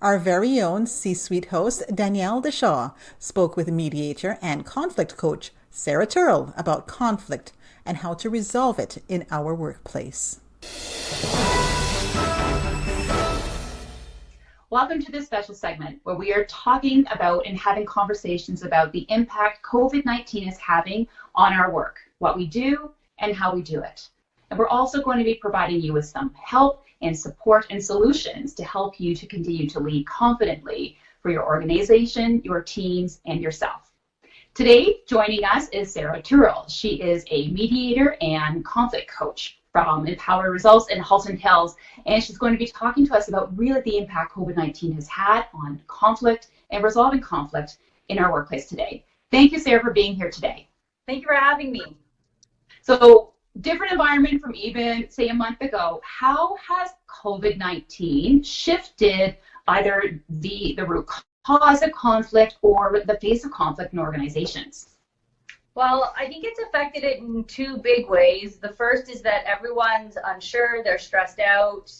Our very own C-suite host, Danielle deShaw, spoke with mediator and conflict coach Sarah Turl about conflict and how to resolve it in our workplace. Welcome to this special segment where we are talking about and having conversations about the impact COVID-19 is having on our work, what we do, and how we do it. And we're also going to be providing you with some help and support and solutions to help you to continue to lead confidently for your organization, your teams, and yourself. Today, joining us is Sarah Turl. She is a mediator and conflict coach from Empower Results in Halton Hills, and she's going to be talking to us about really the impact COVID-19 has had on conflict and resolving conflict in our workplace today. Thank you, Sarah, for being here today. Thank you for having me. So, different environment from even, say, a month ago. How has COVID-19 shifted either the root cause of conflict or the face of conflict in organizations? Well, I think it's affected it in two big ways. The first is that everyone's unsure, they're stressed out,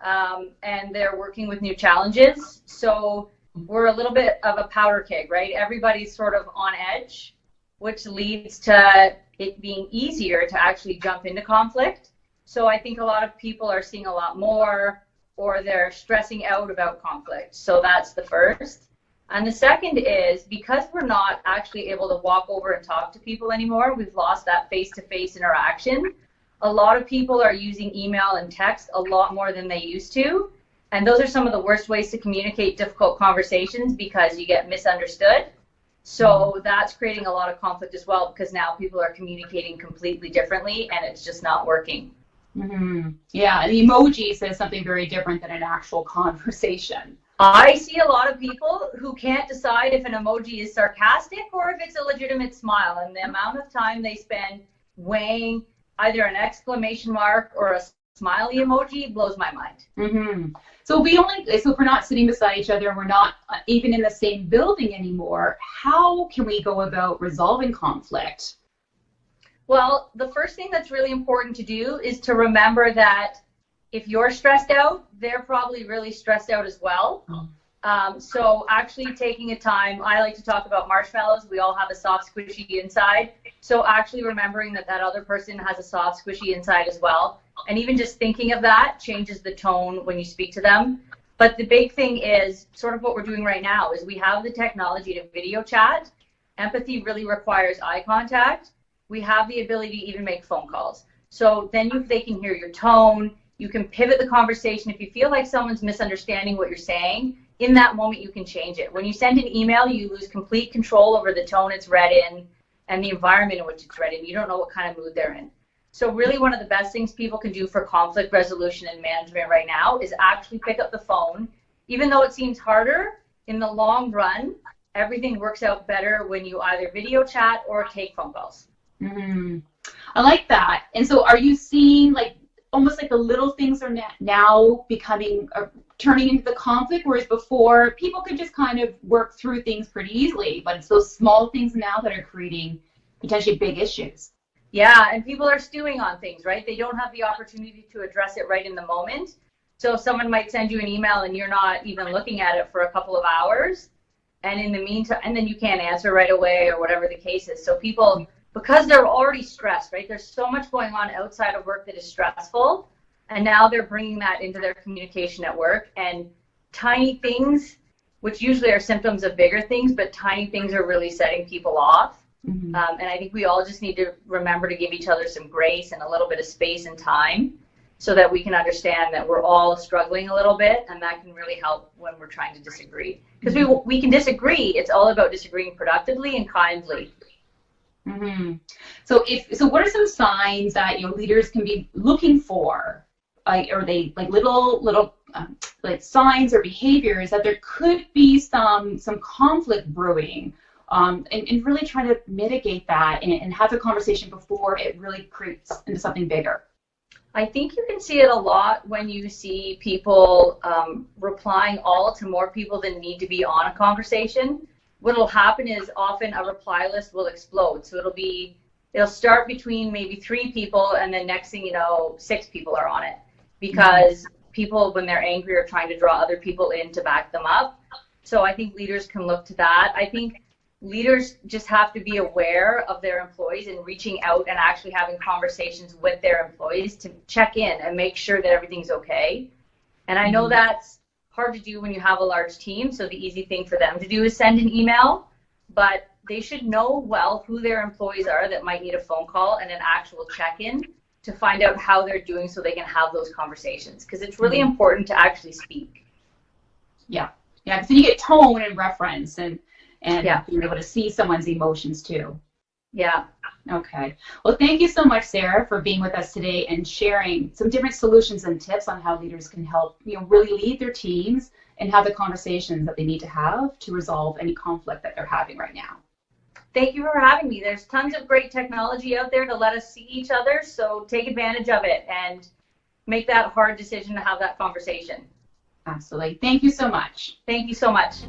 and they're working with new challenges. So we're a little bit of a powder keg, right? Everybody's sort of on edge, which leads to it being easier to actually jump into conflict. So I think a lot of people are seeing a lot more, or they're stressing out about conflict. So that's the first. And the second is because we're not actually able to walk over and talk to people anymore, we've lost that face-to-face interaction. A lot of people are using email and text a lot more than they used to. And those are some of the worst ways to communicate difficult conversations because you get misunderstood. So that's creating a lot of conflict as well because now people are communicating completely differently and it's just not working. Mm-hmm. Yeah, the emoji says something very different than an actual conversation. I see a lot of people who can't decide if an emoji is sarcastic or if it's a legitimate smile, and the amount of time they spend weighing either an exclamation mark or a smiley emoji blows my mind. Mm-hmm. So if we're not sitting beside each other and we're not even in the same building anymore, how can we go about resolving conflict? Well, the first thing that's really important to do is to remember that if you're stressed out, they're probably really stressed out as well. So actually taking a time, I like to talk about marshmallows. We all have a soft, squishy inside. So actually remembering that that other person has a soft, squishy inside as well. And even just thinking of that changes the tone when you speak to them. But the big thing is sort of what we're doing right now is we have the technology to video chat. Empathy really requires eye contact. We have the ability to even make phone calls. So then they can hear your tone. You can pivot the conversation. If you feel like someone's misunderstanding what you're saying, in that moment you can change it. When you send an email, you lose complete control over the tone it's read in and the environment in which it's read in. You don't know what kind of mood they're in. So really one of the best things people can do for conflict resolution and management right now is actually pick up the phone. Even though it seems harder, in the long run, everything works out better when you either video chat or take phone calls. Mm-hmm. I like that. And so are you seeing almost like the little things are now becoming turning into the conflict, whereas before people could just kind of work through things pretty easily, but it's those small things now that are creating potentially big issues. Yeah, and people are stewing on things, right? They don't have the opportunity to address it right in the moment. So someone might send you an email and you're not even looking at it for a couple of hours, and in the meantime, and then you can't answer right away or whatever the case is. So people, because they're already stressed, right? There's so much going on outside of work that is stressful, and now they're bringing that into their communication at work. And tiny things, which usually are symptoms of bigger things, but tiny things are really setting people off. Mm-hmm. And I think we all just need to remember to give each other some grace and a little bit of space and time so that we can understand that we're all struggling a little bit, and that can really help when we're trying to disagree. Because we can disagree. It's all about disagreeing productively and kindly. Mm-hmm. So what are some signs that leaders can be looking for? Are they little signs or behaviors that there could be some conflict brewing, and really trying to mitigate that and have the conversation before it really creeps into something bigger? I think you can see it a lot when you see people replying all to more people than need to be on a conversation. What will happen is often a reply list will explode. So it'll start between maybe 3 people, and then next thing you know, 6 people are on it because people, when they're angry, are trying to draw other people in to back them up. So I think leaders can look to that. I think leaders just have to be aware of their employees and reaching out and actually having conversations with their employees to check in and make sure that everything's okay. And I know that's hard to do when you have a large team, so the easy thing for them to do is send an email, but they should know well who their employees are that might need a phone call and an actual check-in to find out how they're doing so they can have those conversations, because it's really important to actually speak. Yeah, because you get tone and reference and you're able to see someone's emotions too. Yeah. Okay. Well, thank you so much, Sarah, for being with us today and sharing some different solutions and tips on how leaders can help, really lead their teams and have the conversations that they need to have to resolve any conflict that they're having right now. Thank you for having me. There's tons of great technology out there to let us see each other, so take advantage of it and make that hard decision to have that conversation. Absolutely. Thank you so much. Thank you so much.